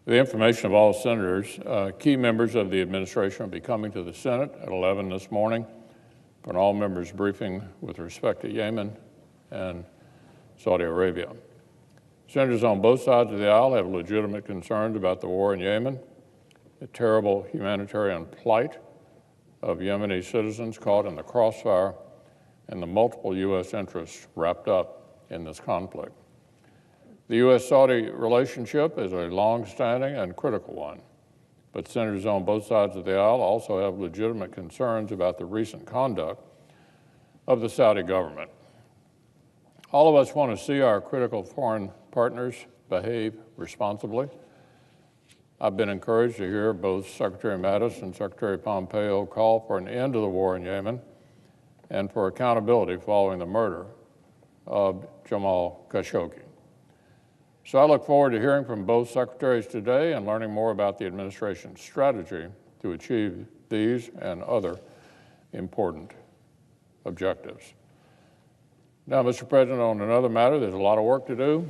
For the information of all senators, key members of the administration will be coming to the Senate at 11 this morning for an all-members briefing with respect to Yemen and Saudi Arabia. Senators on both sides of the aisle have legitimate concerns about the war in Yemen, the terrible humanitarian plight of Yemeni citizens caught in the crossfire, and the multiple U.S. interests wrapped up in this conflict. The U.S.-Saudi relationship is a long-standing and critical one, but senators on both sides of the aisle also have legitimate concerns about the recent conduct of the Saudi government. All of us want to see our critical foreign partners behave responsibly. I've been encouraged to hear both Secretary Mattis and Secretary Pompeo call for an end to the war in Yemen and for accountability following the murder of Jamal Khashoggi. So I look forward to hearing from both secretaries today and learning more about the administration's strategy to achieve these and other important objectives. Now, Mr. President, on another matter, there's a lot of work to do.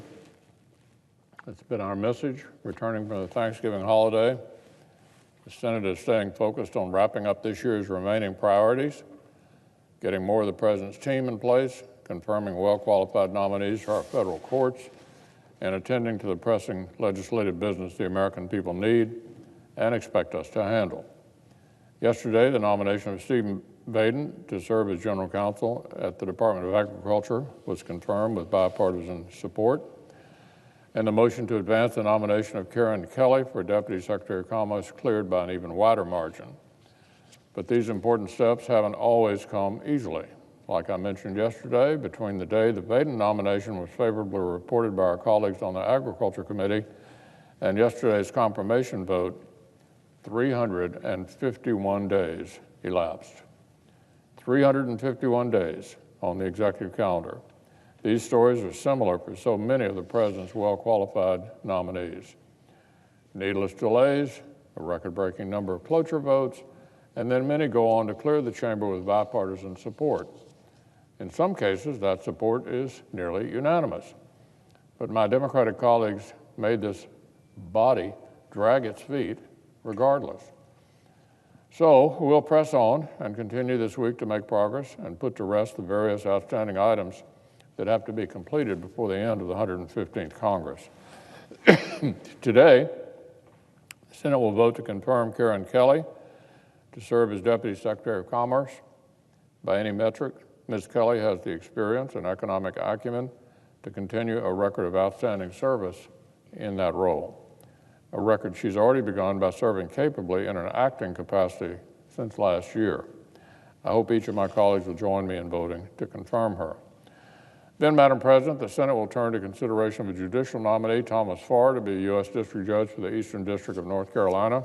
It's been our message returning from the Thanksgiving holiday. The Senate is staying focused on wrapping up this year's remaining priorities, getting more of the President's team in place, confirming well-qualified nominees for our federal courts, and attending to the pressing legislative business the American people need and expect us to handle. Yesterday, the nomination of Stephen Vaden to serve as General Counsel at the Department of Agriculture was confirmed with bipartisan support, and the motion to advance the nomination of Karen Kelly for Deputy Secretary of Commerce cleared by an even wider margin. But these important steps haven't always come easily. Like I mentioned yesterday, between the day the Vaden nomination was favorably reported by our colleagues on the Agriculture Committee and yesterday's confirmation vote, 351 days elapsed. 351 days on the executive calendar. These stories are similar for so many of the President's well-qualified nominees. Needless delays, a record-breaking number of cloture votes, and then many go on to clear the chamber with bipartisan support. In some cases, that support is nearly unanimous. But my Democratic colleagues made this body drag its feet regardless. So we'll press on and continue this week to make progress and put to rest the various outstanding items that have to be completed before the end of the 115th Congress. Today, the Senate will vote to confirm Karen Kelly to serve as Deputy Secretary of Commerce. By any metric, Ms. Kelly has the experience and economic acumen to continue a record of outstanding service in that role, a record she's already begun by serving capably in an acting capacity since last year. I hope each of my colleagues will join me in voting to confirm her. Then, Madam President, the Senate will turn to consideration of a judicial nominee, Thomas Farr, to be a U.S. District Judge for the Eastern District of North Carolina.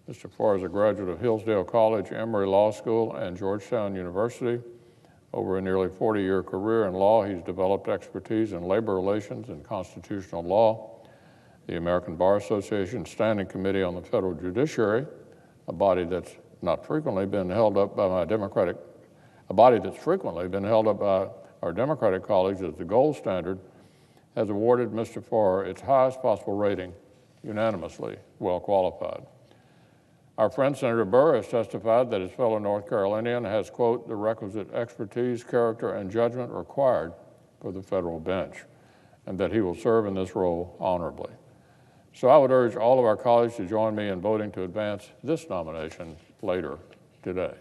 Mr. Farr is a graduate of Hillsdale College, Emory Law School, and Georgetown University. Over a nearly 40-year career in law, he's developed expertise in labor relations and constitutional law. The American Bar Association Standing Committee on the Federal Judiciary, a body that's frequently been held up by our Democratic colleagues as the gold standard, has awarded Mr. Farr its highest possible rating, unanimously well qualified. Our friend Senator Burr has testified that his fellow North Carolinian has, quote, the requisite expertise, character, and judgment required for the federal bench, and that he will serve in this role honorably. So I would urge all of our colleagues to join me in voting to advance this nomination later today.